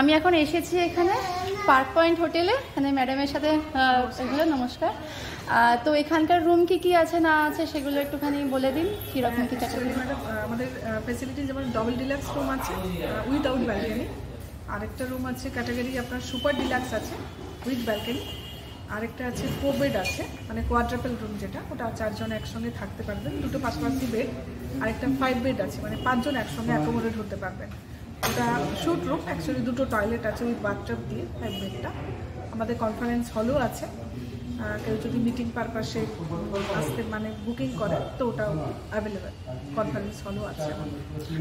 আমি এখন এসেছি এখানে পার্ক পয়েন্ট হোটেলে, এখানে ম্যাডামের সাথে নমস্কার। তো এখানকার রুম কি আছে না আছে সেগুলো একটুখানি বলে দিন, কীরকম কী ক্যাটাগরি। আমাদের ফ্যাসিলিটি যেমন ডবল ডিলাক্স রুম আছে উইদাউট ব্যালকনি, আরেকটা রুম আছে ক্যাটাগরি আপনার সুপার ডিলাক্স আছে উইথ ব্যালকনি, আরেকটা আছে 4 বেড আছে, মানে কোয়াড্রাপল রুম যেটা, ওটা 4 জন একসঙ্গে থাকতে পারবেন, দুটো পাশাপাশি বেড। আরেকটা 5 বেড আছে, মানে 5 জন একসঙ্গে অ্যাকোমোডেট হতে পারবেন। ওটা শুট রুম, অ্যাকচুয়ালি দুটো টয়লেট আছে উইথ বাথটাব দিয়ে 5 বেডটা। আমাদের কনফারেন্স হলও আছে, কেউ যদি মিটিং পারপাসে আসতে মানে বুকিং করে তো ওটাও অ্যাভেলেবেল, কনফারেন্স হলও আছে।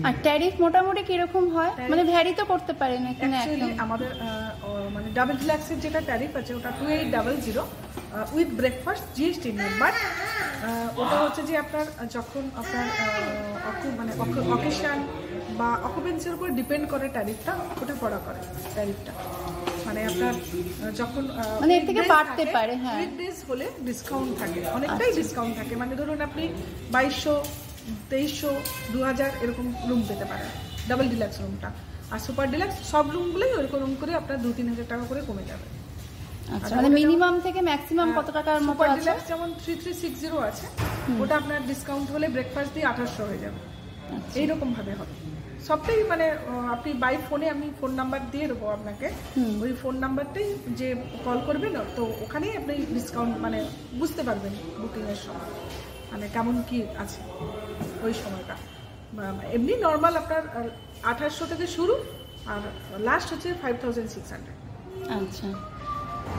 আর ট্যারিফ মোটামুটি কিরকম হয়, মানে ভ্যারি তো করতে পারে না এখানে? আমাদের মানে ডাবল ডিলাক্সের যেটা ট্যারিফ আছে ওটা 2800 উইথ ব্রেকফাস্ট জিএসটি নিয়ে, বাট ওটা হচ্ছে যে আপনার যখন আপনার মানে অকেশন বা অকুপেন্সির উপর ডিপেন্ড করে ট্যারিফটা, ওটা পড়া করে ট্যারিফটা, মানে আপনার যখন মানে এর থেকে বাড়তে পারে। হ্যাঁ, উইকডেজ হলে ডিসকাউন্ট থাকে, অনেকটাই ডিসকাউন্ট থাকে, মানে ধরুন আপনি 2200, 2300, 2000 এরকম রুম পেতে পারেন ডাবল ডিলাক্স রুমটা। আর সুপার ডিলাক্স সব রুমগুলোই ওরকম করে আপনার 2-3 হাজার টাকা করে কমে যাবে। আচ্ছা, মানে মিনিমাম থেকে ম্যাক্সিমাম কত টাকার মতো আছে? সুপার ডিলাক্স যেমন 3360 আছে, ওটা আপনার ডিসকাউন্ট হলে ব্রেকফাস্ট দিয়ে 2800 হয়ে যাবে। এইরকম ভাবে হবে সবটাই, মানে আপনি বাই ফোনে আমি ফোন নাম্বার দিয়ে দেবো আপনাকে, ওই ফোন নাম্বারটাই যে কল করবেন তো ওখানেই আপনি ডিসকাউন্ট মানে বুঝতে পারবেন বুকিংয়ের সময়, মানে কেমন কি আছে ওই সময়টা। এমনি নর্মাল আপনার 2800 থেকে শুরু, আর লাস্ট হচ্ছে 5600। আচ্ছা,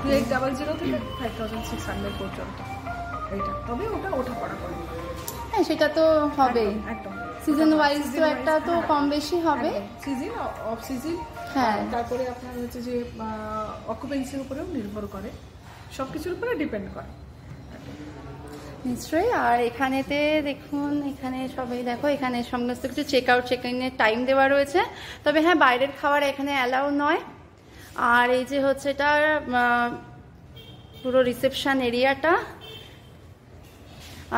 2800 থেকে 5600 পর্যন্ত এইটা, তবে ওটা পড়া করে। হ্যাঁ, সেটা তো হবেই, একদম সিজন ওয়াইজ তো একটা তো কম বেশি হবে, সিজন অফ সিজন। হ্যাঁ, তারপরে আপনার হচ্ছে যে অকুপেন্সির উপরেও নির্ভর করে, সব কিছুর উপরে ডিপেন্ড করে নিশ্চয়ই। আর এখানেতে দেখুন, এখানে সবাই দেখো, এখানে সমস্ত কিছু চেক আউট চেক ইনের টাইম দেওয়া রয়েছে, তবে হ্যাঁ বাইরের খাবার এখানে অ্যালাউ নয়। আর এই যে হচ্ছে এটা পুরো রিসেপশন এরিয়াটা,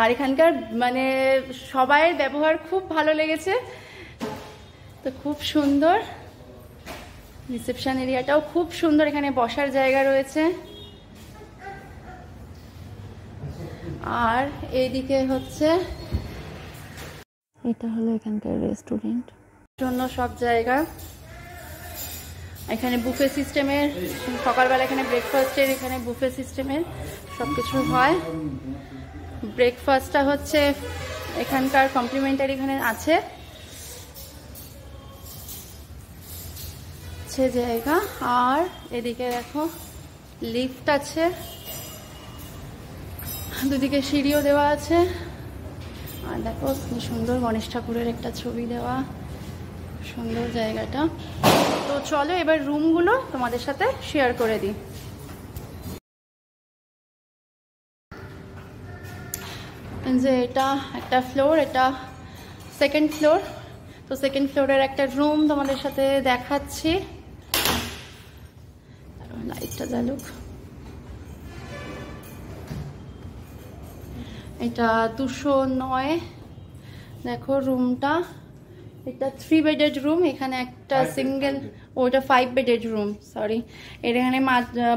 আর এখানকার মানে সবাইয়ের ব্যবহার খুব ভালো লেগেছে, তো খুব সুন্দর রিসেপশন এরিয়াটাও খুব সুন্দর, এখানে বসার জায়গা রয়েছে। আর এইদিকে হচ্ছে এটা হলো এখানকার রেস্টুরেন্ট জন্য সব জায়গা। এখানে বুফে সিস্টেমের, সকালবেলা এখানে ব্রেকফাস্টের, এখানে বুফে সিস্টেমের সব কিছু হয়। ব্রেকফাস্টটা হচ্ছে এখানকার কমপ্লিমেন্টারি এখানে আছে জায়গা। আর এদিকে দেখো লিফট আছে, দুদিকে সিঁড়িও দেওয়া আছে। আর দেখো কি সুন্দর গণেশ ঠাকুরের একটা ছবি দেওয়া, সুন্দর জায়গাটা। তো চলো এবার রুমগুলো তোমাদের সাথে শেয়ার করে দিই। যে এটা একটা ফ্লোর, এটা সেকেন্ড ফ্লোর, তো সেকেন্ড ফ্লোরের একটা রুম তোমাদের সাথে দেখাচ্ছি। লাইটটা জ্বালুক। এটা 209 দেখো রুমটা, এটা 3 বেডেড রুম, এখানে একটা সিঙ্গেল, ওটা 5 বেডেড রুম, সরি। এখানে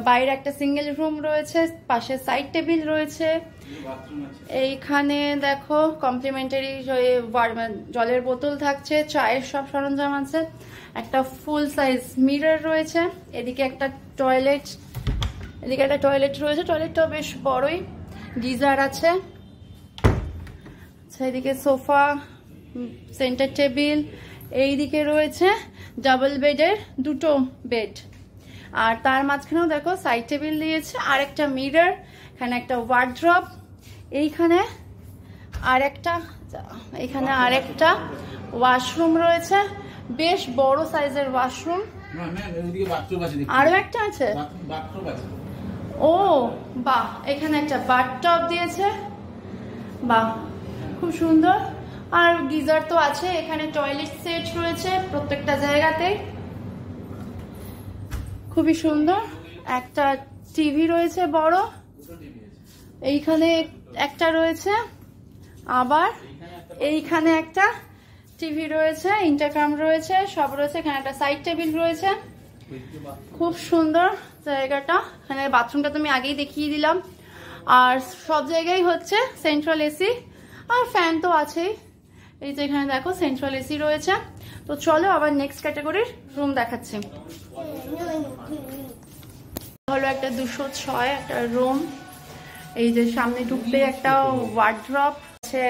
বাইরে একটা সিঙ্গেল রুম রয়েছে, পাশে সাইড টেবিল রয়েছে। এইখানে দেখো কমপ্লিমেন্টারি জলের বোতল থাকছে, চায়ের সব সরঞ্জাম আছে, একটা ফুল সাইজ মিরর রয়েছে, এদিকে একটা টয়লেট, এদিকে একটা টয়লেট রয়েছে, টয়লেটটাও বেশ বড়ই, গিজার আছে। আচ্ছা, এদিকে সোফা, সেন্টার টেবিল, এইদিকে রয়েছে ডাবল বেডের দুটো বেড, আর তার মাঝখানেও দেখো সাইড টেবিল দিয়েছে, আর একটা মিরর, এখানে একটা ওয়ার্ড্রপ, এইখানে আরেকটা ওয়াশরুম রয়েছে, বেশ বড় সাইজের ওয়াশরুম। আরো একটা আছে, ও বাহ, এখানে একটা বাথটব দিয়েছে, বাহ খুব সুন্দর। আর গিজার তো আছে, এখানে টয়লেট সেট রয়েছে প্রত্যেকটা জায়গাতে, খুবই সুন্দর। একটা টিভি রয়েছে বড়, এইখানে একটা রয়েছে, আবার এইখানে একটা টিভি রয়েছে, ইন্টারকম রয়েছে, সব রয়েছে। এখানে একটা সাইড টেবিল রয়েছে, খুব সুন্দর জায়গাটা। এখানে বাথরুমটা তুমি আগেই দেখিয়ে দিলাম। আর সব জায়গায় হচ্ছে সেন্ট্রাল এসি, আর ফ্যান তো আছেই। এই যে এখানে দেখো সেন্ট্রাল এসি রয়েছে। তো চলো আবার নেক্সট ক্যাটাগরির রুম দেখাচ্ছি। হলো একটা 206 একটা রুম। এই যে সামনে ঢুকতে একটা ওয়ার্ড্রপ আছে,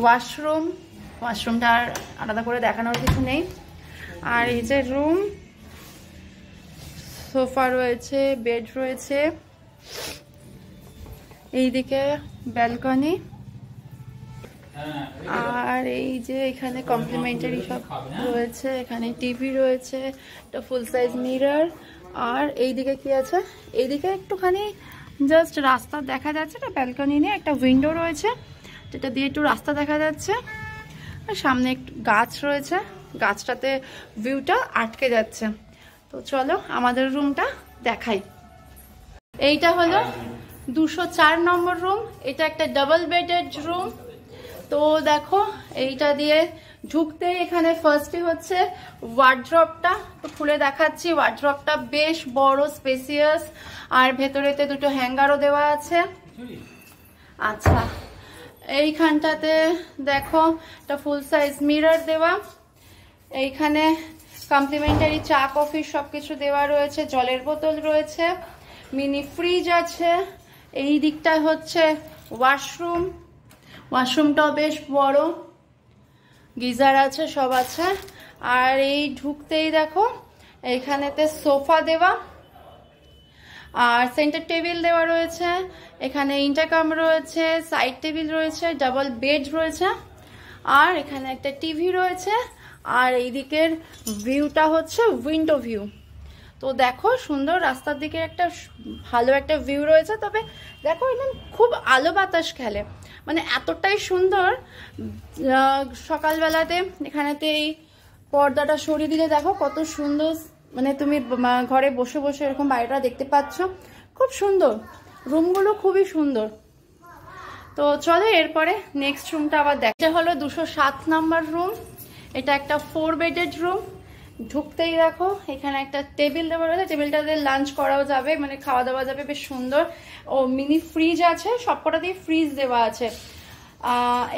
ওয়াশরুমটা আর আলাদা করে দেখানোর কিছু নেই। আর এই যে রুম, সোফা রয়েছে, বেড রয়েছে, এইদিকে ব্যালকনি, আর এই যে এখানে কমপ্লিমেন্টারি সব রয়েছে। এখানে টিভি রয়েছে, একটা ফুল সাইজ মিরর। আর এইদিকে কি আছে, এইদিকে একটুখানি জাস্ট রাস্তা দেখা যাচ্ছে, একটা ব্যালকনি নিয়ে একটা উইন্ডো রয়েছে যেটা দিয়ে একটু রাস্তা দেখা যাচ্ছে। আর সামনে একটু গাছ রয়েছে, গাছটাতে ভিউটা আটকে যাচ্ছে। তো চলো আমাদের রুমটা দেখাই। এইটা হলো 204 নম্বর রুম। এটা একটা ডাবল বেডেড রুম। তো দেখো এইটা দিয়ে ঢুকতেই এখানে ফার্স্টে হচ্ছে ওয়ার্ড্রপটা, তো খুলে দেখাচ্ছি। ওয়ার্ড্রপটা বেশ বড়, স্পেসিয়াস, আর ভেতরেতে দুটো হ্যাঙ্গারও দেওয়া আছে। আচ্ছা, এইখানটাতে দেখো একটা ফুল সাইজ মিরর দেওয়া। এইখানে কমপ্লিমেন্টারি চা কফি সবকিছু দেওয়া রয়েছে, জলের বোতল রয়েছে, মিনি ফ্রিজ আছে। এই দিকটা হচ্ছে ওয়াশরুমটাও বেশ বড়, গিজার আছে, সব আছে। আর এই ঢুকতেই দেখো এইখানেতে সোফা দেওয়া, আর সেন্টার টেবিল দেওয়া রয়েছে। এখানে ইন্টারকম রয়েছে, সাইড টেবিল রয়েছে, ডাবল বেড রয়েছে, আর এখানে একটা টিভি রয়েছে। আর এই দিকের ভিউটা হচ্ছে উইন্ডো ভিউ। তো দেখো সুন্দর রাস্তার দিকে একটা ভালো একটা ভিউ রয়েছে। তবে দেখো একদম খুব আলো বাতাস খেলে, মানে এতটাই সুন্দর। সকালবেলাতে এখানেতে এই পর্দাটা সরিয়ে দিলে দেখো কত সুন্দর, মানে তুমি ঘরে বসে বসে এরকম বাইরেটা দেখতে পাচ্ছ। খুব সুন্দর, রুমগুলো খুবই সুন্দর। তো চলো এরপরে নেক্সট রুমটা আবার দেখা হলো 207 নম্বর রুম। এটা একটা 4 বেডেড রুম। ঢুকতেই দেখো এখানে একটা টেবিল দেওয়া রয়েছে, টেবিলটাতে লাঞ্চ করাও যাবে, মানে খাওয়া দাওয়া যাবে, বেশ সুন্দর। ও মিনি ফ্রিজ আছে, সবকটাতেই ফ্রিজ দেওয়া আছে।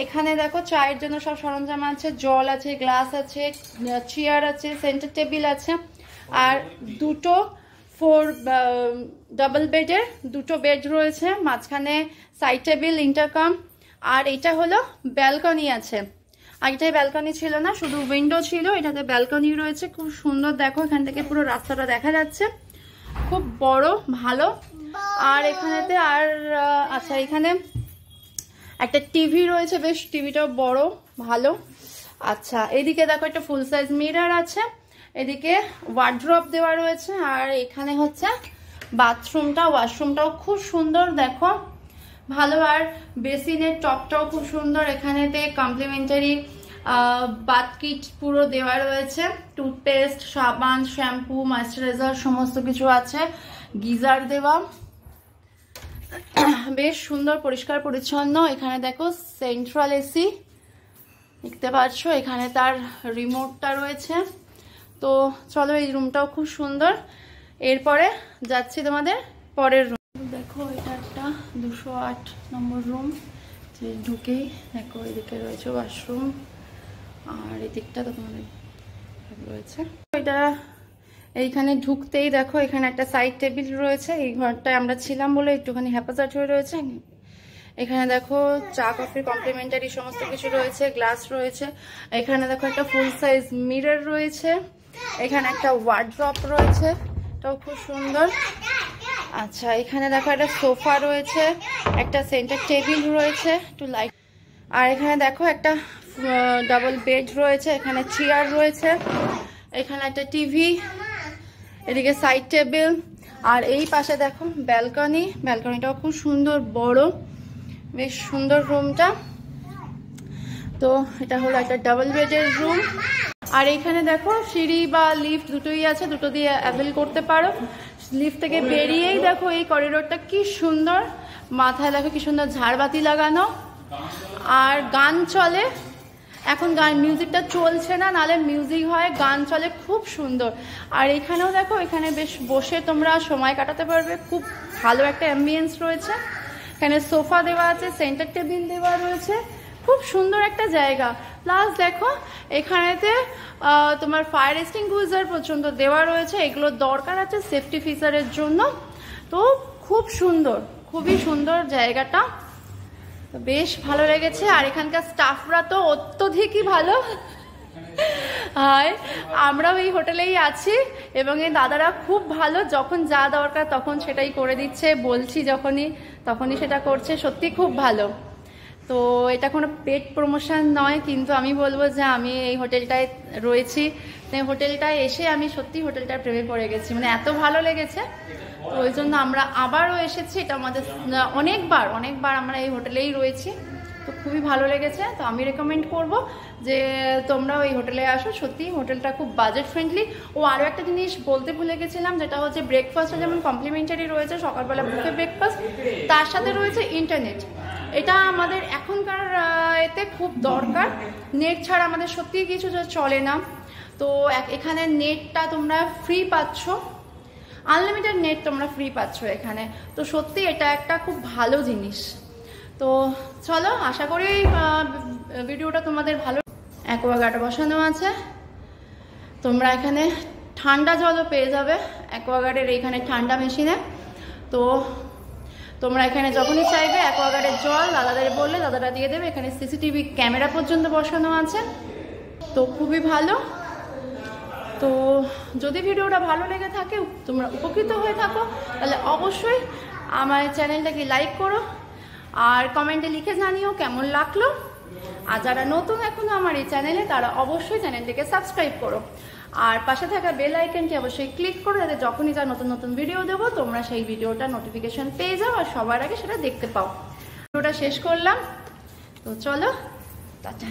এখানে দেখো চায়ের জন্য সব সরঞ্জাম আছে, জল আছে, গ্লাস আছে, চেয়ার আছে, সেন্টার টেবিল আছে। আর দুটো ডাবল বেডের দুটো বেড রয়েছে, মাঝখানে সাইড টেবিল, ইন্টারকম। আর এটা হলো ব্যালকনি আছে। আগেটাই ব্যালকনি ছিল না, শুধু উইন্ডো ছিল, এটাতে ব্যালকনি রয়েছে। খুব সুন্দর, দেখো এখান থেকে পুরো রাস্তাটা দেখা যাচ্ছে, খুব বড়, ভালো। আর এখানেতে আচ্ছা এখানে একটা টিভি রয়েছে, বেশ টিভিটাও বড়, ভালো। আচ্ছা এদিকে দেখো একটা ফুল সাইজ মিরর আছে, এদিকে ওয়ার্ড্রপ দেওয়া রয়েছে। আর এখানে হচ্ছে বাথরুমটা, ওয়াশরুমটাও খুব সুন্দর, দেখো ভালো। আর বেসিনের টপটাও খুব সুন্দর। এখানেতে কমপ্লিমেন্টারি বাথ কিট পুরো দেওয়া রয়েছে, টুথপেস্ট, সাবান, শ্যাম্পু, ময়েশ্চারাইজার সমস্ত কিছু আছে, গিজার দেওয়া, বেশ সুন্দর, পরিষ্কার পরিচ্ছন্ন। এখানে দেখো সেন্ট্রাল এসি দেখতে পাচ্ছ, এখানে তার রিমোটটা রয়েছে। তো চলো এই রুমটাও খুব সুন্দর। এরপরে যাচ্ছি তোমাদের পরের রুম। দেখো এটা একটা 208 নম্বর রুম। যে ঢুকেই দেখো এদিকে রয়েছে ওয়াশরুম, আর এদিকটা তো তোমাদের রয়েছে। এটা এইখানে ঢুকতেই দেখো এখানে একটা সাইড টেবিল রয়েছে। এই ঘরটায় আমরা ছিলাম বলে একটুখানি হ্যাপাজার্ট হয়ে রয়েছে। এখানে দেখো চা কফির কমপ্লিমেন্টারি সমস্ত কিছু রয়েছে, গ্লাস রয়েছে। এখানে দেখো একটা ফুল সাইজ মিরর রয়েছে, এখানে একটা ওয়ার্ড্রপ রয়েছে, এটাও খুব সুন্দর। আচ্ছা এখানে দেখো একটা সোফা রয়েছে, একটা সেন্টার টেবিল রয়েছে, একটু লাইট। আর এখানে দেখো একটা ডাবল বেড রয়েছে, এখানে চেয়ার রয়েছে, এখানে একটা টিভি, এদিকে সাইড টেবিল। আর এই পাশে দেখো ব্যালকনি, ব্যালকনিটাও খুব সুন্দর, বড়, বেশ সুন্দর রুমটা। তো এটা হলো একটা ডাবল বেডের রুম। আর এখানে দেখো সিঁড়ি বা লিফট দুটোই আছে, দুটো দিয়ে অ্যাভেল করতে পারো। লিফট থেকে বেরিয়েই দেখো এই করিডোরটা কি সুন্দর, মাথায় দেখো কি সুন্দর ঝাড়বাতি লাগানো, আর গান চলে। এখন গান মিউজিকটা চলছে না, নালে মিউজিক হয়, গান চলে, খুব সুন্দর। আর এখানেও দেখো, এখানে বেশ বসে তোমরা সময় কাটাতে পারবে, খুব ভালো একটা অ্যাম্বিয়েন্স রয়েছে। এখানে সোফা দেওয়া আছে, সেন্টার টেবিল দেওয়া রয়েছে, খুব সুন্দর একটা জায়গা। প্লাস দেখো এখানেতে তোমার ফায়ার এক্সটিংগুইজার পর্যন্ত দেওয়া রয়েছে, এগুলো দরকার আছে সেফটি ফিচারের জন্য। তো খুব সুন্দর, খুবই সুন্দর জায়গাটা, বেশ ভালো লেগেছে। আর এখানকার স্টাফরা তো অত্যধিকই ভালো। হাই, আমরাও এই হোটেলেই আছি এবং এই দাদারা খুব ভালো, যখন যা দরকার তখন সেটাই করে দিচ্ছে, বলছি তখনই সেটা করছে, সত্যি খুব ভালো। তো এটা কোনো পেড প্রমোশন নয়, কিন্তু আমি বলবো যে আমি এই হোটেলটায় রয়েছি, হোটেলটায় এসে আমি সত্যি হোটেলটার প্রেমে পড়ে গেছি, মানে এত ভালো লেগেছে। তো ওই জন্য আমরা আবারও এসেছি, এটা আমাদের অনেকবার আমরা এই হোটেলেই রয়েছি, তো খুবই ভালো লেগেছে। তো আমি রেকমেন্ড করব যে তোমরাও এই হোটেলে আসো, সত্যি হোটেলটা খুব বাজেট ফ্রেন্ডলি। ও আরও একটা জিনিস বলতে ভুলে গেছিলাম, যেটা হচ্ছে ব্রেকফাস্টটা যেমন কমপ্লিমেন্টারি রয়েছে, সকালবেলা বুফে ব্রেকফাস্ট, তার সাথে রয়েছে ইন্টারনেট। এটা আমাদের এখনকার এতে খুব দরকার, নেট ছাড়া আমাদের সত্যি কিছু চলে না। তো এখানে নেটটা তোমরা ফ্রি পাচ্ছ, আনলিমিটেড নেট তোমরা ফ্রি পাচ্ছ এখানে, তো সত্যি এটা একটা খুব ভালো জিনিস। তো চলো, আশা করি ভিডিওটা তোমাদের ভালো। অ্যাকোয়াগার্ড বসানো আছে, তোমরা এখানে ঠান্ডা জলও পেয়ে যাবে অ্যাকোয়াগার্ডের এইখানে ঠান্ডা মেশিনে। তো তোমরা এখানে যখনই চাইবে অ্যাকোয়াগার্ডের জল দাদাদের বললে দাদারা দিয়ে দেবে। এখানে সিসিটিভি ক্যামেরা পর্যন্ত বসানো আছে, তো খুবই ভালো। তো যদি ভিডিওটা ভালো লেগে থাকে, তোমরা উপকৃত হয়ে থাকো, তাহলে অবশ্যই আমার চ্যানেলটাকে লাইক করো আর কমেন্টে লিখে জানিও কেমন লাগলো। আর যারা নতুন এখনো আমার এই চ্যানেলে, তারা অবশ্যই চ্যানেলটিকে সাবস্ক্রাইব করো আর পাশে থাকা বেল আইকনটি অবশ্যই ক্লিক করো, যাতে যখনই যা নতুন নতুন ভিডিও দেবো তোমরা সেই ভিডিওটা নোটিফিকেশন পেয়ে যাও আর সবার আগে সেটা দেখতে পাও। ভিডিওটা শেষ করলাম, তো চলো টাটা।